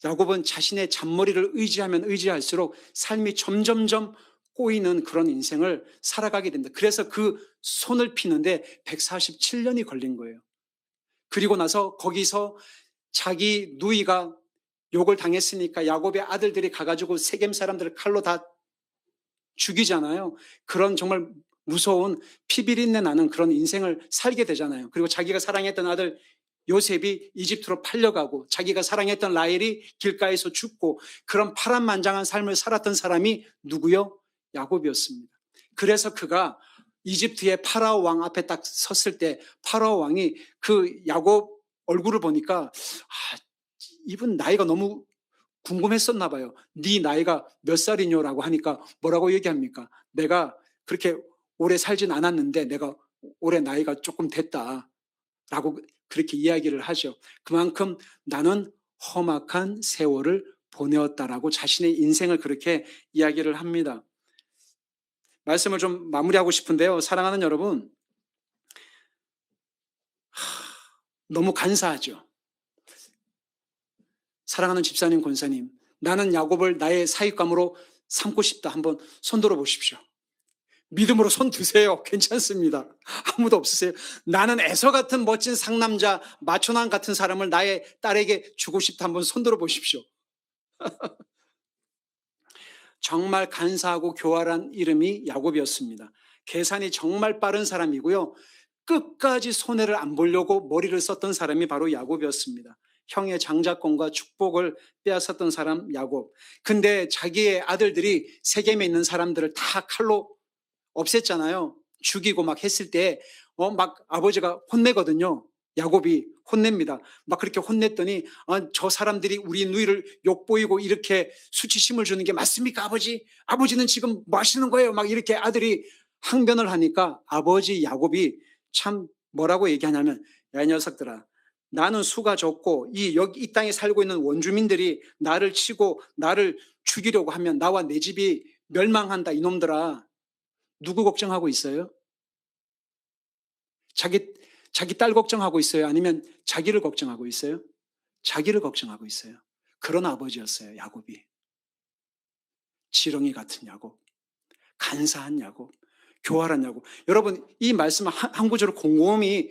야곱은 자신의 잔머리를 의지하면 의지할수록 삶이 점점점 꼬이는 그런 인생을 살아가게 됩니다. 그래서 그 손을 피는데 147년이 걸린 거예요. 그리고 나서 거기서 자기 누이가 욕을 당했으니까 야곱의 아들들이 가가지고 세겜 사람들을 칼로 다 죽이잖아요. 그런 정말 무서운 피비린내 나는 그런 인생을 살게 되잖아요. 그리고 자기가 사랑했던 아들 요셉이 이집트로 팔려가고 자기가 사랑했던 라헬이 길가에서 죽고 그런 파란만장한 삶을 살았던 사람이 누구요? 야곱이었습니다. 그래서 그가 이집트의 파라오 왕 앞에 딱 섰을 때 파라오 왕이 그 야곱 얼굴을 보니까 이분 나이가 너무 궁금했었나 봐요. 네 나이가 몇 살이냐라고 하니까 뭐라고 얘기합니까? 내가 그렇게 오래 살진 않았는데 내가 올해 나이가 조금 됐다라고 그렇게 이야기를 하죠. 그만큼 나는 험악한 세월을 보내었다라고 자신의 인생을 그렇게 이야기를 합니다. 말씀을 좀 마무리하고 싶은데요. 사랑하는 여러분, 너무 간사하죠. 사랑하는 집사님, 권사님, 나는 야곱을 나의 사익감으로 삼고 싶다. 한번 손들어 보십시오. 믿음으로 손 드세요. 괜찮습니다. 아무도 없으세요? 나는 에서 같은 멋진 상남자, 마초난 같은 사람을 나의 딸에게 주고 싶다. 한번 손들어 보십시오. 정말 간사하고 교활한 이름이 야곱이었습니다. 계산이 정말 빠른 사람이고요. 끝까지 손해를 안 보려고 머리를 썼던 사람이 바로 야곱이었습니다. 형의 장자권과 축복을 빼앗았던 사람 야곱. 근데 자기의 아들들이 세겜에 있는 사람들을 다 칼로 없앴잖아요. 죽이고 막 했을 때 막 아버지가 혼내거든요. 야곱이 혼냅니다. 막 그렇게 혼냈더니 저 사람들이 우리 누이를 욕보이고 이렇게 수치심을 주는 게 맞습니까, 아버지? 아버지는 지금 뭐 하시는 거예요? 막 이렇게 아들이 항변을 하니까 아버지 야곱이 참 뭐라고 얘기하냐면 야, 이 녀석들아. 나는 수가 적고 이 땅에 살고 있는 원주민들이 나를 치고 나를 죽이려고 하면 나와 내 집이 멸망한다, 이놈들아. 누구 걱정하고 있어요? 자기 딸 걱정하고 있어요? 아니면 자기를 걱정하고 있어요? 자기를 걱정하고 있어요. 그런 아버지였어요, 야곱이. 지렁이 같은 야곱, 간사한 야곱, 교활한 야곱. 여러분, 이 말씀 한 구절을 곰곰이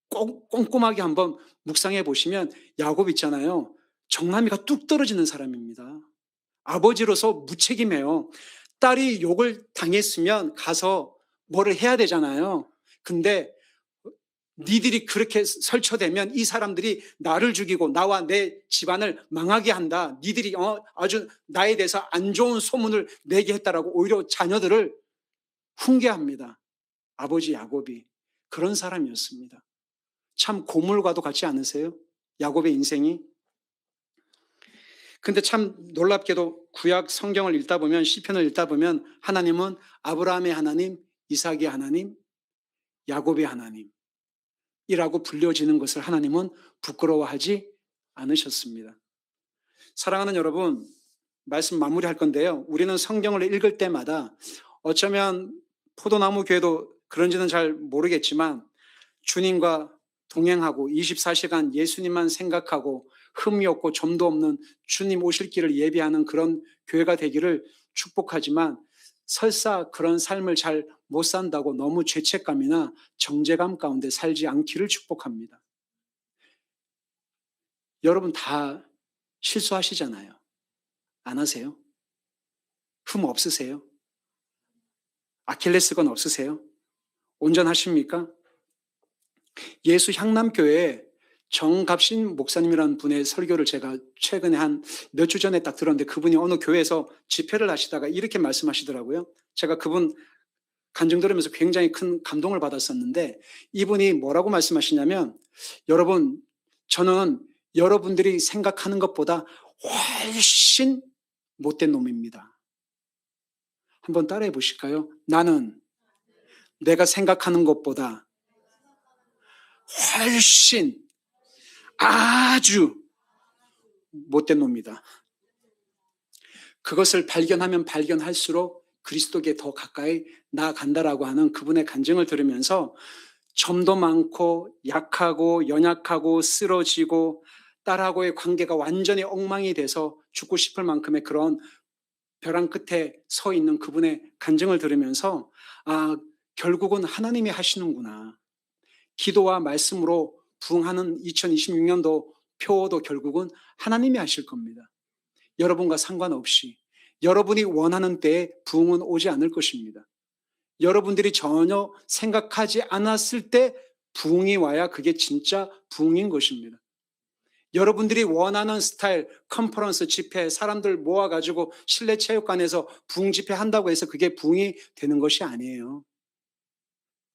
꼼꼼하게 한번 묵상해 보시면 야곱 있잖아요. 정남이가 뚝 떨어지는 사람입니다. 아버지로서 무책임해요. 딸이 욕을 당했으면 가서 뭐를 해야 되잖아요. 근데 니들이 그렇게 설쳐대면 이 사람들이 나를 죽이고 나와 내 집안을 망하게 한다. 니들이 아주 나에 대해서 안 좋은 소문을 내게 했다라고 오히려 자녀들을 훈계합니다. 아버지 야곱이 그런 사람이었습니다. 참 고물과도 같지 않으세요? 야곱의 인생이 근데 참 놀랍게도 구약 성경을 읽다 보면, 시편을 읽다 보면 하나님은 아브라함의 하나님, 이삭의 하나님, 야곱의 하나님이라고 불려지는 것을 하나님은 부끄러워하지 않으셨습니다. 사랑하는 여러분, 말씀 마무리할 건데요. 우리는 성경을 읽을 때마다 어쩌면 포도나무 교회도 그런지는 잘 모르겠지만 주님과 동행하고 24시간 예수님만 생각하고 흠이 없고 점도 없는 주님 오실 길을 예비하는 그런 교회가 되기를 축복하지만 설사 그런 삶을 잘 못 산다고 너무 죄책감이나 정죄감 가운데 살지 않기를 축복합니다. 여러분 다 실수하시잖아요. 안 하세요? 흠 없으세요? 아킬레스건 없으세요? 온전하십니까? 예수 향남교회 정갑신 목사님이라는 분의 설교를 제가 최근에 한 몇 주 전에 딱 들었는데 그분이 어느 교회에서 집회를 하시다가 이렇게 말씀하시더라고요. 제가 그분 간증 들으면서 굉장히 큰 감동을 받았었는데 이분이 뭐라고 말씀하시냐면 여러분 저는 여러분들이 생각하는 것보다 훨씬 못된 놈입니다. 한번 따라해 보실까요? 나는 내가 생각하는 것보다 훨씬 아주 못된 놈이다. 그것을 발견하면 발견할수록 그리스도께 더 가까이 나아간다라고 하는 그분의 간증을 들으면서 점도 많고 약하고 연약하고 쓰러지고 딸하고의 관계가 완전히 엉망이 돼서 죽고 싶을 만큼의 그런 벼랑 끝에 서 있는 그분의 간증을 들으면서 아, 결국은 하나님이 하시는구나. 기도와 말씀으로 부응하는 2026년도 표어도 결국은 하나님이 하실 겁니다. 여러분과 상관없이 여러분이 원하는 때에 부응은 오지 않을 것입니다. 여러분들이 전혀 생각하지 않았을 때 부응이 와야 그게 진짜 부응인 것입니다. 여러분들이 원하는 스타일, 컨퍼런스 집회, 사람들 모아가지고 실내 체육관에서 부응 집회 한다고 해서 그게 부응이 되는 것이 아니에요.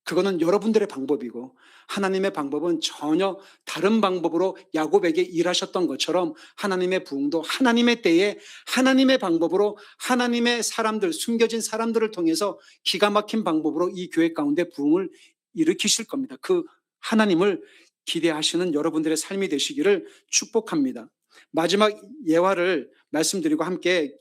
그거는 여러분들의 방법이고 하나님의 방법은 전혀 다른 방법으로 야곱에게 일하셨던 것처럼 하나님의 부흥도 하나님의 때에 하나님의 방법으로 하나님의 사람들, 숨겨진 사람들을 통해서 기가 막힌 방법으로 이 교회 가운데 부흥을 일으키실 겁니다. 그 하나님을 기대하시는 여러분들의 삶이 되시기를 축복합니다. 마지막 예화를 말씀드리고 함께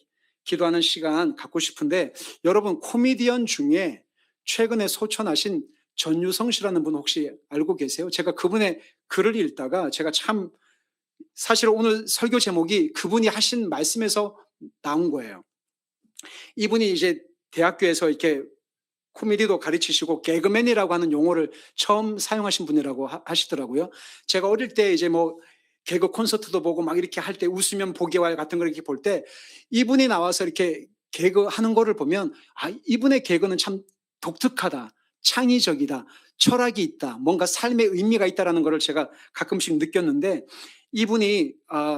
기도하는 시간 갖고 싶은데 여러분 코미디언 중에 최근에 소천하신 전유성 씨라는 분 혹시 알고 계세요? 제가 그분의 글을 읽다가 제가 참 사실 오늘 설교 제목이 그분이 하신 말씀에서 나온 거예요. 이분이 이제 대학교에서 이렇게 코미디도 가르치시고 개그맨이라고 하는 용어를 처음 사용하신 분이라고 하시더라고요. 제가 어릴 때 이제 뭐 개그 콘서트도 보고 막 이렇게 할 때 웃으면 보기 와 같은 걸 이렇게 볼 때 이분이 나와서 이렇게 개그 하는 거를 보면 아, 이분의 개그는 참 독특하다. 창의적이다. 철학이 있다. 뭔가 삶의 의미가 있다라는 것을 제가 가끔씩 느꼈는데 이분이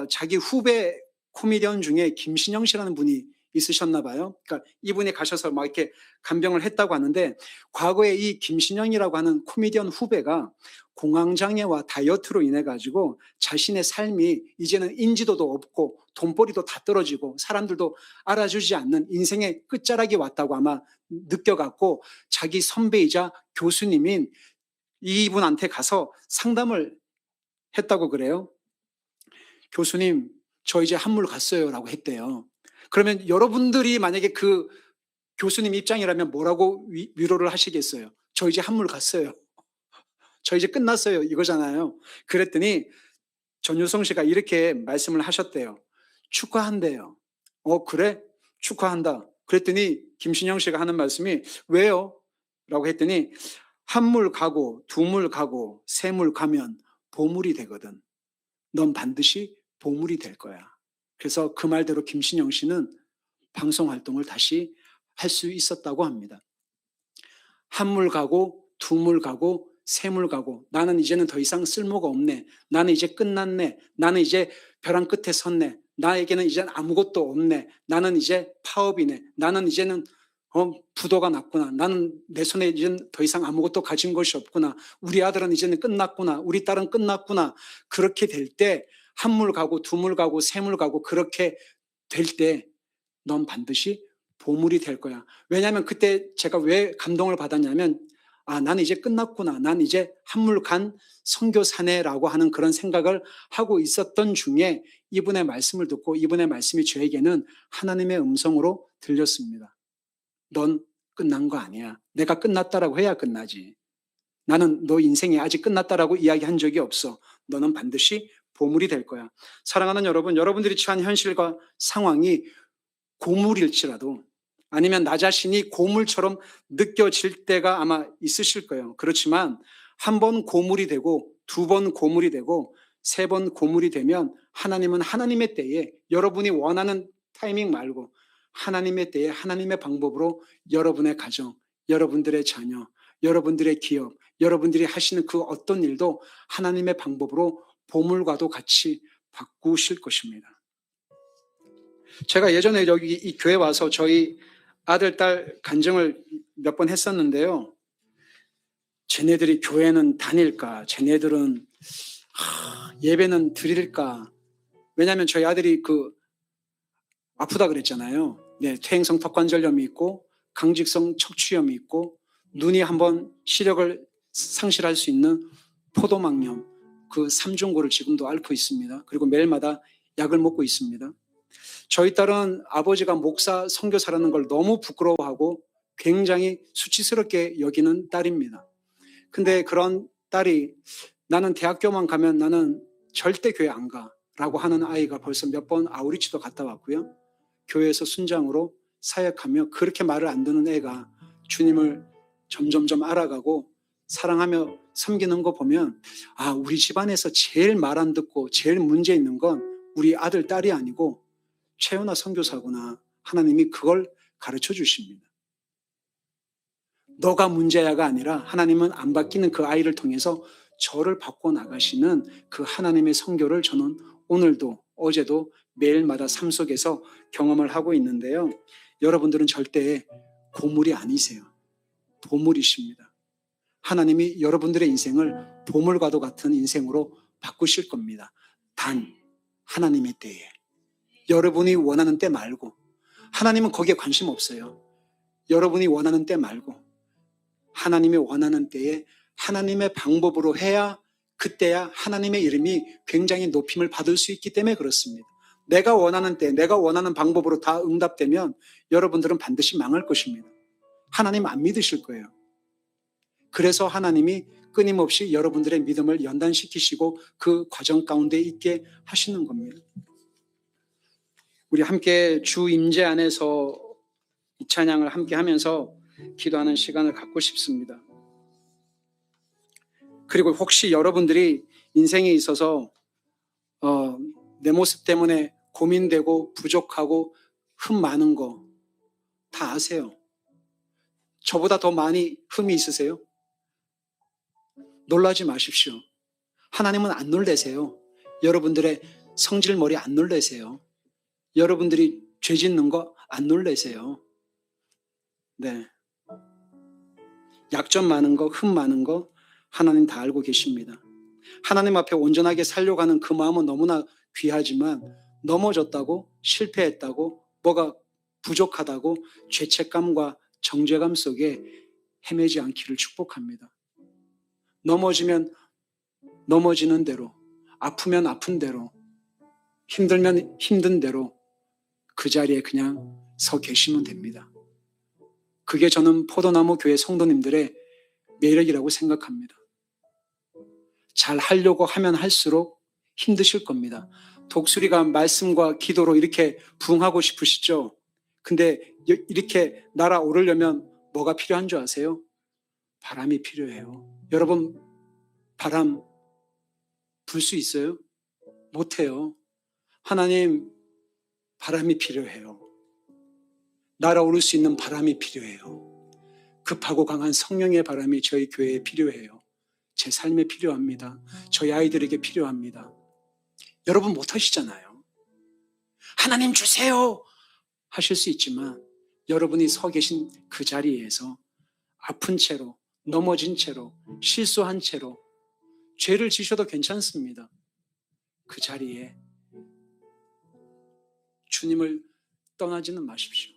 자기 후배 코미디언 중에 김신영 씨라는 분이 있으셨나 봐요. 그러니까 이분이 가셔서 막 이렇게 간병을 했다고 하는데 과거에 이 김신영이라고 하는 코미디언 후배가 공황장애와 다이어트로 인해 가지고 자신의 삶이 이제는 인지도도 없고 돈벌이도 다 떨어지고 사람들도 알아주지 않는 인생의 끝자락이 왔다고 아마 느껴갖고 자기 선배이자 교수님인 이분한테 가서 상담을 했다고 그래요. 교수님, 저 이제 한물 갔어요 라고 했대요. 그러면 여러분들이 만약에 그 교수님 입장이라면 뭐라고 위로를 하시겠어요? 저 이제 한물 갔어요. 저 이제 끝났어요. 이거잖아요. 그랬더니 전유성 씨가 이렇게 말씀을 하셨대요. 축하한대요. 그래? 축하한다. 그랬더니 김신영 씨가 하는 말씀이 왜요? 라고 했더니 한물 가고 두물 가고 세물 가면 보물이 되거든. 넌 반드시 보물이 될 거야. 그래서 그 말대로 김신영 씨는 방송 활동을 다시 할 수 있었다고 합니다. 한물 가고 두물 가고 세물 가고 나는 이제는 더 이상 쓸모가 없네. 나는 이제 끝났네. 나는 이제 벼랑 끝에 섰네. 나에게는 이제는 아무것도 없네. 나는 이제 파업이네. 나는 이제는 부도가 났구나. 나는 내 손에 이제는 더 이상 아무것도 가진 것이 없구나. 우리 아들은 이제는 끝났구나. 우리 딸은 끝났구나. 그렇게 될 때 한 물 가고 두 물 가고 세 물 가고 그렇게 될 때 넌 반드시 보물이 될 거야. 왜냐하면 그때 제가 왜 감동을 받았냐면 나는 이제 끝났구나. 난 이제 한물 간 선교사네라고 하는 그런 생각을 하고 있었던 중에 이분의 말씀을 듣고 이분의 말씀이 저에게는 하나님의 음성으로 들렸습니다. 넌 끝난 거 아니야. 내가 끝났다라고 해야 끝나지. 나는 너 인생이 아직 끝났다라고 이야기한 적이 없어. 너는 반드시 보물이 될 거야. 사랑하는 여러분, 여러분들이 처한 현실과 상황이 고물일지라도 아니면 나 자신이 고물처럼 느껴질 때가 아마 있으실 거예요. 그렇지만 한 번 고물이 되고 두 번 고물이 되고 세 번 고물이 되면 하나님은 하나님의 때에 여러분이 원하는 타이밍 말고 하나님의 때에 하나님의 방법으로 여러분의 가정, 여러분들의 자녀, 여러분들의 기업, 여러분들이 하시는 그 어떤 일도 하나님의 방법으로 보물과도 같이 바꾸실 것입니다. 제가 예전에 여기 이 교회 와서 저희 아들, 딸 간증을 몇 번 했었는데요. 쟤네들이 교회는 다닐까? 쟤네들은 예배는 드릴까? 왜냐하면 저희 아들이 아프다 그랬잖아요. 네, 퇴행성 턱관절염이 있고 강직성 척추염이 있고 눈이 한번 시력을 상실할 수 있는 포도막염 그 3중고를 지금도 앓고 있습니다. 그리고 매일마다 약을 먹고 있습니다. 저희 딸은 아버지가 목사 선교사라는 걸 너무 부끄러워하고 굉장히 수치스럽게 여기는 딸입니다. 근데 그런 딸이 나는 대학교만 가면 나는 절대 교회 안 가라고 하는 아이가 벌써 몇 번 아우리치도 갔다 왔고요. 교회에서 순장으로 사역하며 그렇게 말을 안 듣는 애가 주님을 점점점 알아가고 사랑하며 섬기는 거 보면 우리 집안에서 제일 말 안 듣고 제일 문제 있는 건 우리 아들, 딸이 아니고 최연아 선교사구나. 하나님이 그걸 가르쳐 주십니다. 너가 문제야가 아니라 하나님은 안 바뀌는 그 아이를 통해서 저를 바꿔 나가시는 그 하나님의 선교를 저는 오늘도 어제도 매일마다 삶 속에서 경험을 하고 있는데요. 여러분들은 절대 고물이 아니세요. 보물이십니다. 하나님이 여러분들의 인생을 보물과도 같은 인생으로 바꾸실 겁니다. 단 하나님의 때에. 여러분이 원하는 때 말고. 하나님은 거기에 관심 없어요. 여러분이 원하는 때 말고 하나님이 원하는 때에 하나님의 방법으로 해야 그때야 하나님의 이름이 굉장히 높임을 받을 수 있기 때문에 그렇습니다. 내가 원하는 때, 내가 원하는 방법으로 다 응답되면 여러분들은 반드시 망할 것입니다. 하나님 안 믿으실 거예요. 그래서 하나님이 끊임없이 여러분들의 믿음을 연단시키시고 그 과정 가운데 있게 하시는 겁니다. 우리 함께 주 임재 안에서 이 찬양을 함께 하면서 기도하는 시간을 갖고 싶습니다. 그리고 혹시 여러분들이 인생에 있어서 내 모습 때문에 고민되고 부족하고 흠 많은 거 다 아세요. 저보다 더 많이 흠이 있으세요? 놀라지 마십시오. 하나님은 안 놀래세요. 여러분들의 성질머리 안 놀래세요. 여러분들이 죄 짓는 거 안 놀래세요. 네. 약점 많은 거, 흠 많은 거 하나님 다 알고 계십니다. 하나님 앞에 온전하게 살려고 하는 그 마음은 너무나 귀하지만 넘어졌다고 실패했다고 뭐가 부족하다고 죄책감과 정죄감 속에 헤매지 않기를 축복합니다. 넘어지면 넘어지는 대로, 아프면 아픈 대로, 힘들면 힘든 대로 그 자리에 그냥 서 계시면 됩니다. 그게 저는 포도나무 교회 성도님들의 매력이라고 생각합니다. 잘 하려고 하면 할수록 힘드실 겁니다. 독수리가 말씀과 기도로 이렇게 부응하고 싶으시죠? 근데 이렇게 날아오르려면 뭐가 필요한 줄 아세요? 바람이 필요해요. 여러분, 바람 불 수 있어요? 못해요. 하나님, 바람이 필요해요. 날아오를 수 있는 바람이 필요해요. 급하고 강한 성령의 바람이 저희 교회에 필요해요. 제 삶에 필요합니다. 저희 아이들에게 필요합니다. 여러분 못하시잖아요. 하나님 주세요 하실 수 있지만 여러분이 서 계신 그 자리에서 아픈 채로, 넘어진 채로, 실수한 채로 죄를 지셔도 괜찮습니다. 그 자리에 주님을 떠나지는 마십시오.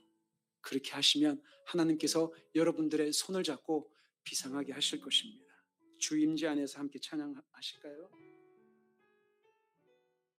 그렇게 하시면 하나님께서 여러분들의 손을 잡고 비상하게 하실 것입니다. 주 임재 안에서 함께 찬양하실까요?